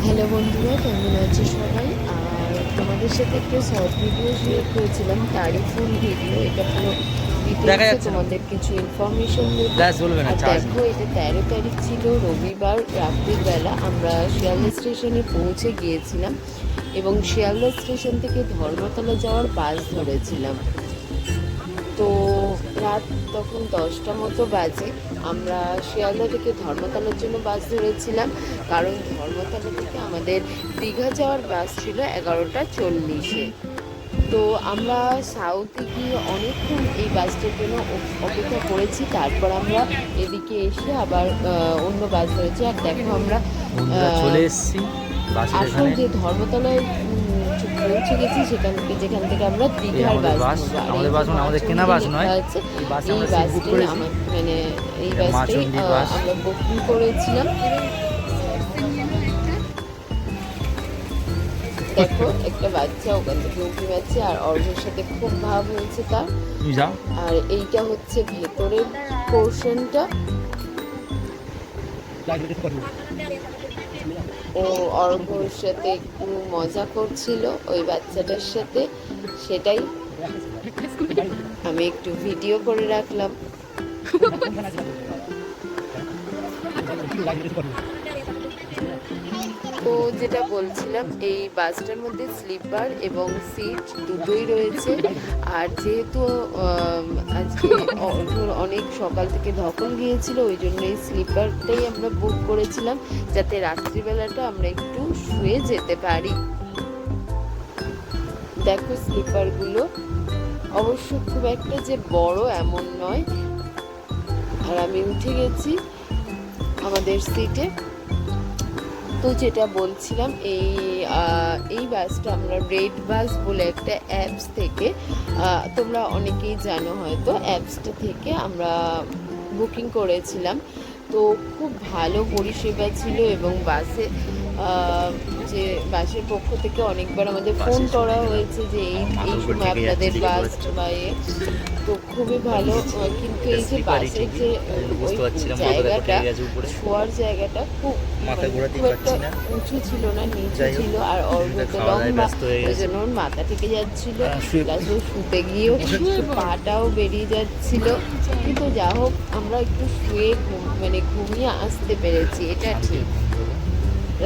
Hello বন্ধুরা, কেমন আছে সবাই? আর তোমাদের সাথে একটা শর্ট ভিডিও শেয়ার করেছিলাম, তারই ফুল ভিডিও। এটা পুরো ডিটেলসে তোমাদের কিছু ইনফরমেশন দেবো। আর দেখো, এটা 13 তারিখ ছিল, রবিবার রাত্রির বেলা আমরা শিয়ালদা স্টেশনে পৌঁছে গিয়েছিলাম এবং শিয়ালদা স্টেশন থেকে ধর্মতলা যাওয়ার বাস ধরেছিলাম। তো রাত তখন 10টা মতো বাজে। আমরা শিয়ালদা থেকে ধর্মতলার জন্য বাস ধরেছিলাম, কারণ ধর্মতলা থেকে আমাদের দীঘা যাওয়ার বাস ছিল 11টা 40-এ। তো আমরা সাউথে গিয়ে অনেকক্ষণ এই বাসটার জন্য অপেক্ষা করেছি। তারপর আমরা এদিকে এসে আবার অন্য বাস ধরেছি। আর দেখো, আমরা চলে এসেছি আসল যে ধর্মতলায় পৌঁছে গেছি, যেখান থেকে আমরা দীঘার বাস নেবো। আমাদের বাস মানে আমাদের কেনা বাস নয়, এই বাসটাই মানে এই বাসটাই আমরা বুকিং করেছিলাম। দেখো, একটা বাচ্চা ওখান থেকে উঠে যাচ্ছে আর অর্ঘের সাথে খুব ভাব হয়েছে তার। আর এইটা হচ্ছে ভেতরের পোর্শনটা। ও অর্ঘর সাথে একটু মজা করছিল ওই বাচ্চাটার সাথে, সেটাই আমি একটু ভিডিও করে রাখলাম। তো যেটা বলছিলাম, এই বাসটার মধ্যে স্লিপার এবং সিট দুটোই রয়েছে। আর যেহেতু আজকে অনেক সকাল থেকে ধকল গিয়েছিল, ওই জন্য এই স্লিপারটাই আমরা বুক করেছিলাম, যাতে রাত্রিবেলাটা আমরা একটু শুয়ে যেতে পারি। দেখো, স্লিপারগুলো অবশ্য খুব একটা যে বড় এমন নয়। আর আমি উঠে গেছি আমাদের সিটে। তো যেটা বলছিলাম, এই বাসটা আমরা রেড বাস বলে একটা অ্যাপস থেকে, তোমরা অনেকেই জানো হয়তো, অ্যাপসটা থেকে আমরা বুকিং করেছিলাম। তো খুব ভালো পরিষেবা ছিল এবং যে বাসের পক্ষ থেকে অনেকবার আমাদের ফোন করা হয়েছে যে এই সময় আপনাদের বাস বা তো খুবই ভালো। কিন্তু এই যে বাসের যে জায়গাটা, শোয়ার জায়গাটা খুব একটা উঁচু ছিল না, নিচু ছিল। আর অর্ঘ তো লম্বা, ওই জন্য ওর মাথা থেকে যাচ্ছিল, প্লাস ও শুতে গিয়েও পাটাও বেরিয়ে যাচ্ছিল। কিন্তু যা হোক, আমরা একটু শুয়ে মানে ঘুমিয়ে আসতে পেরেছি, এটা ঠিক।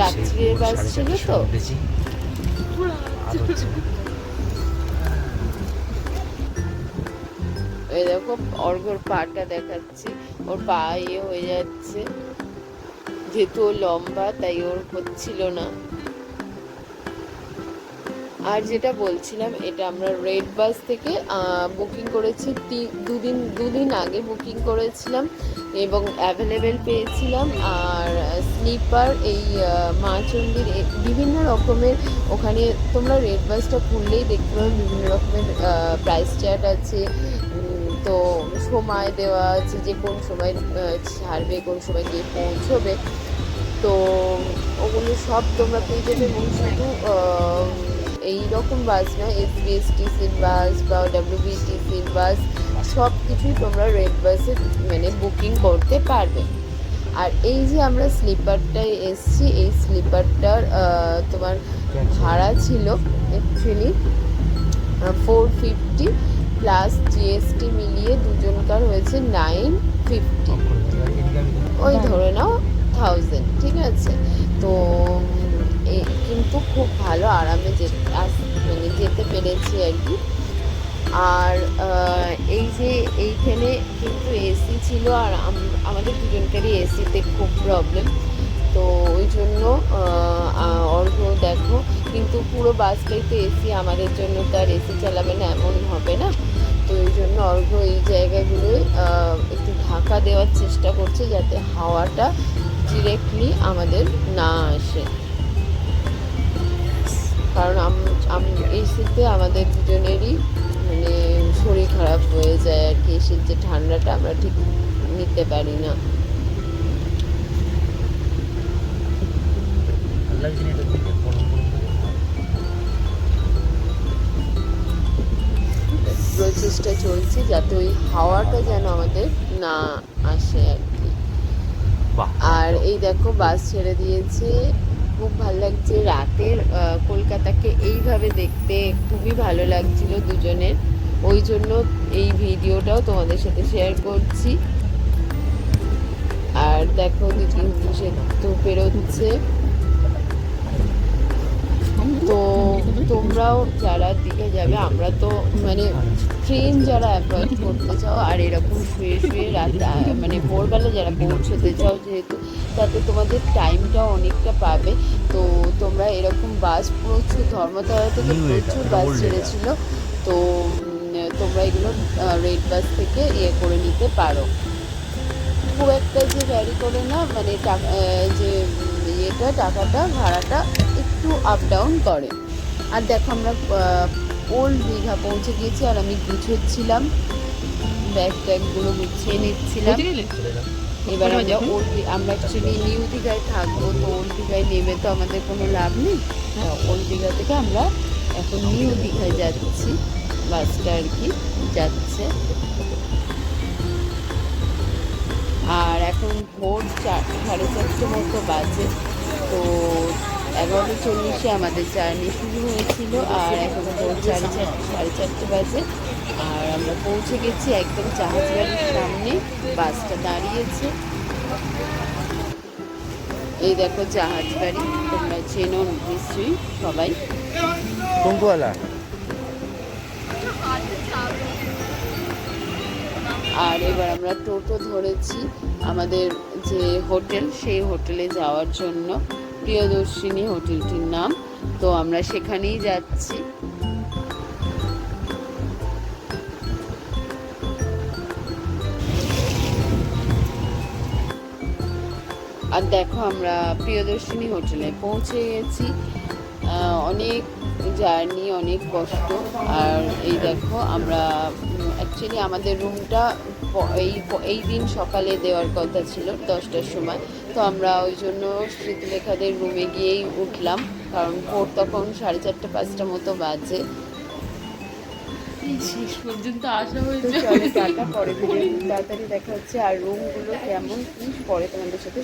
রাত্রির বাস ছিল তো। এই দেখো, অর্ঘর পাটা দেখাচ্ছি, ওর পা হয়ে যাচ্ছে, যেহেতু ও লম্বা তাই ওর হচ্ছিল না। আর যেটা বলছিলাম, এটা আমরা রেড বাস থেকে বুকিং করেছি, দুদিন আগে বুকিং করেছিলাম এবং অ্যাভেলেবেল পেয়েছিলাম। আর স্লিপার এই মাচন্দির বিভিন্ন রকমের, ওখানে তোমরা রেড বাসটা খুললেই দেখতে পাবে বিভিন্ন রকমের প্রাইস চার্ট আছে। তো সময় দেওয়া আছে যে কোন সময় ছাড়বে, কোন সময় গিয়ে পৌঁছবে। তো ওগুলো সব তোমরা পেয়ে যাবে। এবং শুধু এইরকম বাস না, এসবিএসটিসির বাস বা ডব্লিউবিটিসির বাস, সব কিছুই তোমরা রেড বাসে মানে বুকিং করতে পারবে। আর এই যে আমরা স্লিপারটায় এসছি, এই স্লিপারটার তোমার ভাড়া ছিল অ্যাকচুয়ালি 450 প্লাস জিএসটি মিলিয়ে দুজনকার হয়েছে 950, ওই ধরে নাও 1000, ঠিক আছে। তো কিন্তু খুব ভালো আরামে মানে যেতে পেরেছি আর কি। আর এই যে এইখানে কিন্তু এসি ছিল, আর আমাদের দুজনকারই এসিতে খুব প্রবলেম। তো ওই জন্য অর্ঘ দেখো, কিন্তু পুরো বাসটাই তো এসি, আমাদের জন্য তো আর এসি চালাবে না এমন হবে না। তো ওই জন্য অর্ঘ এই জায়গাগুলোয় একটু ঢাকা দেওয়ার চেষ্টা করছে, যাতে হাওয়াটা ডিরেক্টলি আমাদের না আসে। কারণ এসিতে আমাদের দুজনেরই মানে শরীর খারাপ হয়ে যায় আর কি, এসির যে ঠান্ডাটা আমরা ঠিক নিতে পারি না। প্রচেষ্টা চলছে যাতে ওই হাওয়াটা যেন আমাদের না আসে আর কি। আর এই দেখো, বাস ছেড়ে দিয়েছে, খুব ভালো লাগছে। রাতের কলকাতাকে এইভাবে দেখতে খুবই ভালো লাগছিল দুজনের, ওই জন্য এই ভিডিওটাও তোমাদের সাথে শেয়ার করছি। আর দেখো দিদি সে তো বেরোচ্ছে। তো তোমরাও যারা দীঘা যাবে, আমরা তো মানে ট্রেন যারা অ্যাভয়েড করতে চাও আর এরকম শুয়ে শুয়ে রাত মানে ভোরবেলা যারা পৌঁছতে চাও, যেহেতু তাতে তোমাদের টাইমটাও অনেকটা পাবে। তো তোমরা এরকম বাস প্রচুর ধর্মতলা থেকে প্রচুর বাস ছেড়েছিল। তো তোমরা এগুলো রেড বাস থেকে করে নিতে পারো। খুব একটা যে ভ্যারি করে না, মানে যে টাকাটা ভাড়াটা একটু আপ ডাউন করে। আর দেখো আমরা ওল্ড দীঘা পৌঁছে গিয়েছি, আর আমি গুছোচ্ছিলাম, ব্যাগ ট্যাগগুলো গুছিয়ে নিচ্ছিলাম। এবার আমরা অ্যাকচুয়ালি নিউ দীঘায় থাকবো, তো ওল্ড দীঘায় নেমে তো আমাদের কোনো লাভ নেই। ওল্ড দীঘা থেকে আমরা এখন নিউ দীঘায় যাচ্ছি, বাসটা আর কি যাচ্ছে। আর এখন ভোর 4:30 মতো বাজে। তো 11:40 আমাদের জার্নি শুরু হয়েছিল, আর এখন ভোর 4:30 বাজে। আর আমরা পৌঁছে গেছি একদম জাহাজ বাড়ির সামনে, বাসটা দাঁড়িয়েছে। এই দেখো জাহাজ বাড়ি, তোমরা চেনো নিশ্চয়ই সবাই। কুঙ্কুওয়ালা। আর এবার আমরা টোটো ধরেছি আমাদের যে হোটেল, সেই হোটেলে যাওয়ার জন্য। প্রিয়দর্শিনী হোটেলটির নাম। তো আমরা সেখানেই যাচ্ছি। আর দেখো আমরা প্রিয়দর্শিনী হোটেলে পৌঁছে গেছি। অনেক জার্নি, অনেক কষ্ট। আর এই দেখো আমরা অ্যাকচুয়ালি আমাদের রুমটা এই দিন সকালে দেওয়ার কথা ছিল 10টার সময়। তো আমরা ওই জন্য স্মৃতিলেখাদের রুমে গিয়েই উঠলাম, কারণ ভোর তখন 4:30-5টা মতো বাজে। শেষ পর্যন্ত আসা হয়েছে। চলে টাটা, পরে ভিডিও তাড়াতাড়ি দেখা হচ্ছে। আর রুমগুলো কেমন কি পরে তোমাদের সাথে